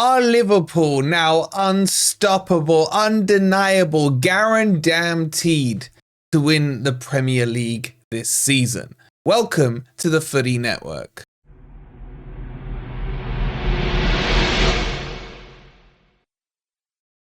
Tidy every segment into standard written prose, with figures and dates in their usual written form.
Are Liverpool now unstoppable, undeniable, guaranteed to win the Premier League this season? Welcome to the Footy Network.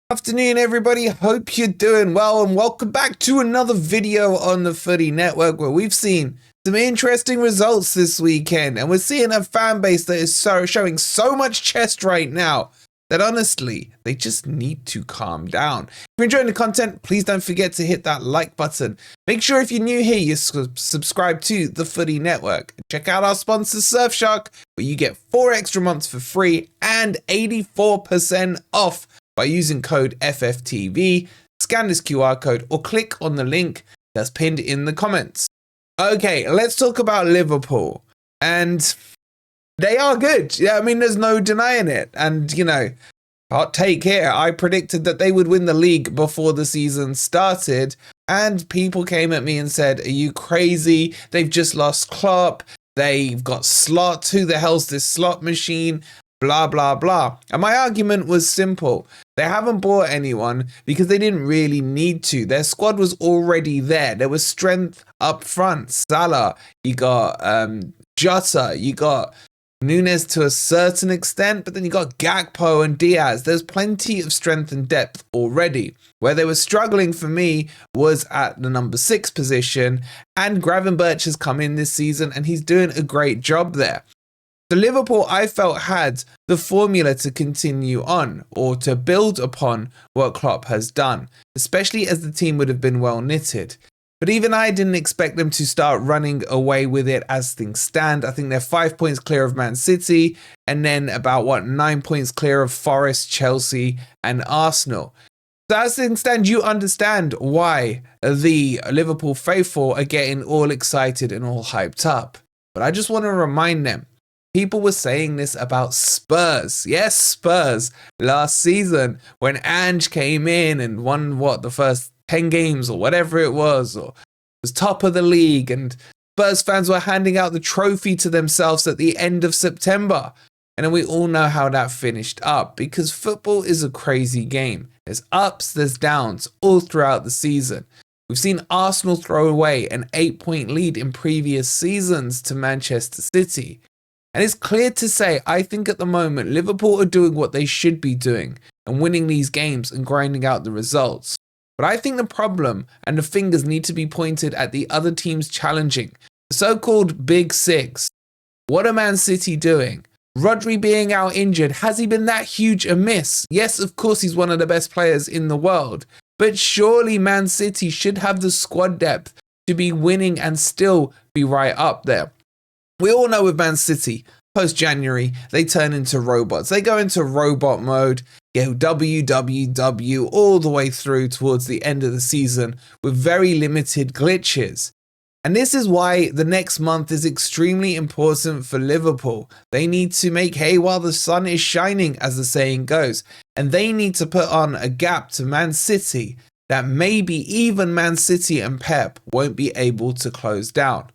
Afternoon everybody, hope you're doing well and welcome back to another video on the Footy Network where we've seen some interesting results this weekend and we're seeing a fan base that is showing so much chest right now that honestly, they just need to calm down. If you're enjoying the content, please don't forget to hit that like button. Make sure if you're new here, you subscribe to the Footy Network. Check out our sponsor Surfshark, where you get 4 extra months for free and 84% off by using code FFTV. Scan this QR code or click on the link that's pinned in the comments. Okay, let's talk about Liverpool. And they are good. Yeah, I mean, there's no denying it. And, you know, hot take here. I predicted that they would win the league before the season started. And people came at me and said, are you crazy? They've just lost Klopp. They've got Slot. Who the hell's this slot machine? Blah, blah, blah. And my argument was simple. They haven't bought anyone because they didn't really need to. Their squad was already there. There was strength up front. Salah, you got Jota, you got Nunes to a certain extent, but then you got Gakpo and Diaz. There's plenty of strength and depth already. Where they were struggling for me was at the number 6 position, and Gravenberch has come in this season and he's doing a great job there. So Liverpool, I felt, had the formula to continue on or to build upon what Klopp has done, especially as the team would have been well knitted. But even I didn't expect them to start running away with it as things stand. I think they're 5 points clear of Man City and then about 9 points clear of Forest, Chelsea and Arsenal. So as things stand, you understand why the Liverpool faithful are getting all excited and all hyped up. But I just want to remind them, people were saying this about Spurs. Yes, Spurs last season when Ange came in and won the first 10 games or whatever it was, or was top of the league, and Spurs fans were handing out the trophy to themselves at the end of September. And then we all know how that finished up, because football is a crazy game. There's ups, there's downs all throughout the season. We've seen Arsenal throw away an 8-point lead in previous seasons to Manchester City. And it's clear to say, I think at the moment, Liverpool are doing what they should be doing and winning these games and grinding out the results. But I think the problem and the fingers need to be pointed at the other teams challenging. The so-called Big Six. What are Man City doing? Rodri being out injured, has he been that huge a miss? Yes, of course he's one of the best players in the world. But surely Man City should have the squad depth to be winning and still be right up there. We all know with Man City, post-January, they turn into robots. They go into robot mode, go WWW all the way through towards the end of the season with very limited glitches. And this is why the next month is extremely important for Liverpool. They need to make hay while the sun is shining, as the saying goes. And they need to put on a gap to Man City that maybe even Man City and Pep won't be able to close down.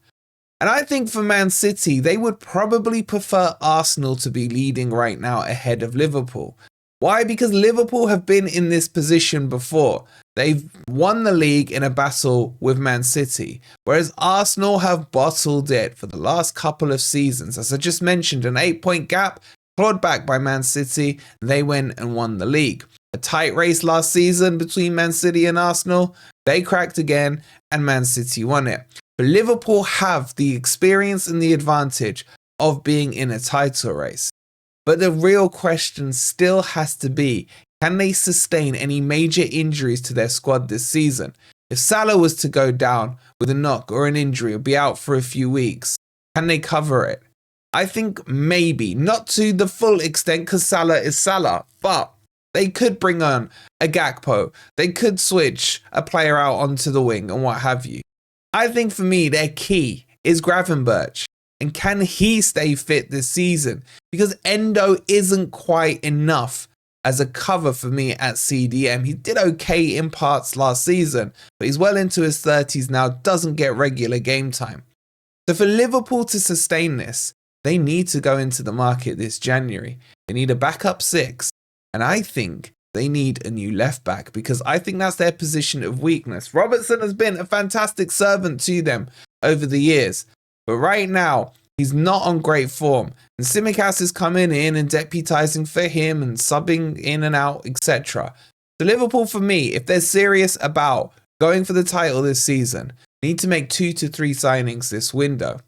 And I think for Man City, they would probably prefer Arsenal to be leading right now ahead of Liverpool. Why? Because Liverpool have been in this position before. They've won the league in a battle with Man City, whereas Arsenal have bottled it for the last couple of seasons. As I just mentioned, an 8-point gap, clawed back by Man City, they went and won the league. A tight race last season between Man City and Arsenal, they cracked again and Man City won it. But Liverpool have the experience and the advantage of being in a title race. But the real question still has to be, can they sustain any major injuries to their squad this season? If Salah was to go down with a knock or an injury or be out for a few weeks, can they cover it? I think maybe, not to the full extent because Salah is Salah, but they could bring on a Gakpo. They could switch a player out onto the wing and what have you. I think for me, their key is Gravenberch. And can he stay fit this season? Because Endo isn't quite enough as a cover for me at CDM. He did okay in parts last season, but he's well into his 30s now, doesn't get regular game time. So for Liverpool to sustain this, they need to go into the market this January They need a backup 6. And I think they need a new left back because I think that's their position of weakness. Robertson has been a fantastic servant to them over the years, but right now he's not on great form. And Tsimikas is coming in and deputising for him and subbing in and out, etc. So Liverpool, for me, if they're serious about going for the title this season, need to make 2 to 3 signings this window.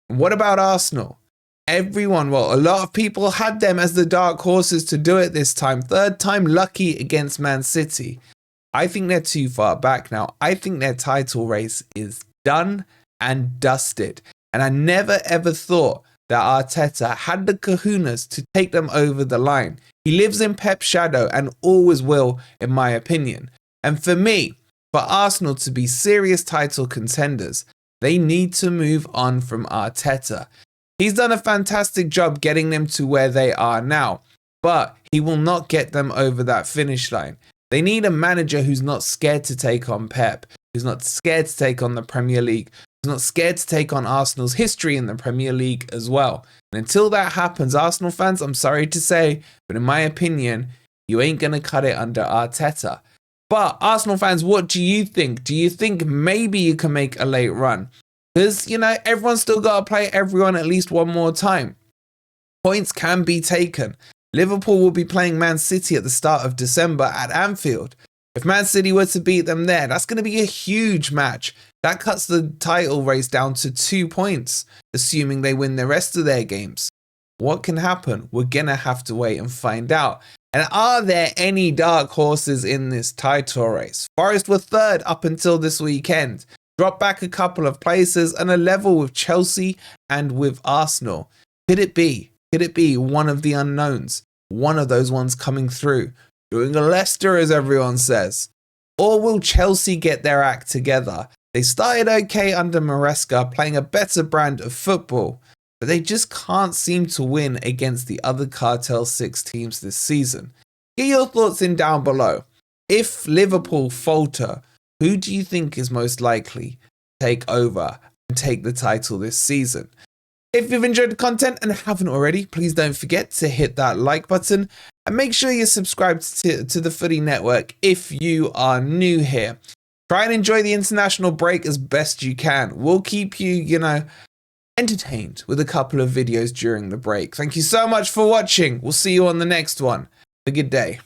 And what about Arsenal? Everyone, well, a lot of people had them as the dark horses to do it this time. Third time lucky against Man City. I think they're too far back now. I think their title race is done and dusted. And I never ever thought that Arteta had the kahunas to take them over the line. He lives in Pep's shadow and always will, in my opinion. And for me, for Arsenal to be serious title contenders, they need to move on from Arteta. He's done a fantastic job getting them to where they are now, but he will not get them over that finish line. They need a manager who's not scared to take on Pep, who's not scared to take on the Premier League, who's not scared to take on Arsenal's history in the Premier League as well. And until that happens, Arsenal fans, I'm sorry to say, but in my opinion, you ain't going to cut it under Arteta. But Arsenal fans, what do you think? Do you think maybe you can make a late run? Because, everyone's still got to play everyone at least one more time. Points can be taken. Liverpool will be playing Man City at the start of December at Anfield. If Man City were to beat them there, that's going to be a huge match. That cuts the title race down to 2 points, assuming they win the rest of their games. What can happen? We're going to have to wait and find out. And are there any dark horses in this title race? Forest were third up until this weekend. Dropped back a couple of places and a level with Chelsea and with Arsenal. Could it be? Could it be one of the unknowns? One of those ones coming through, doing a Leicester as everyone says? Or will Chelsea get their act together? They started okay under Maresca, playing a better brand of football, but they just can't seem to win against the other Cartel 6 teams this season. Get your thoughts in down below. If Liverpool falter, who do you think is most likely to take over and take the title this season? If you've enjoyed the content and haven't already, please don't forget to hit that like button and make sure you're subscribed to the Footy Network if you are new here. Try and enjoy the international break as best you can. We'll keep you, entertained with a couple of videos during the break. Thank you so much for watching. We'll see you on the next one. Have a good day.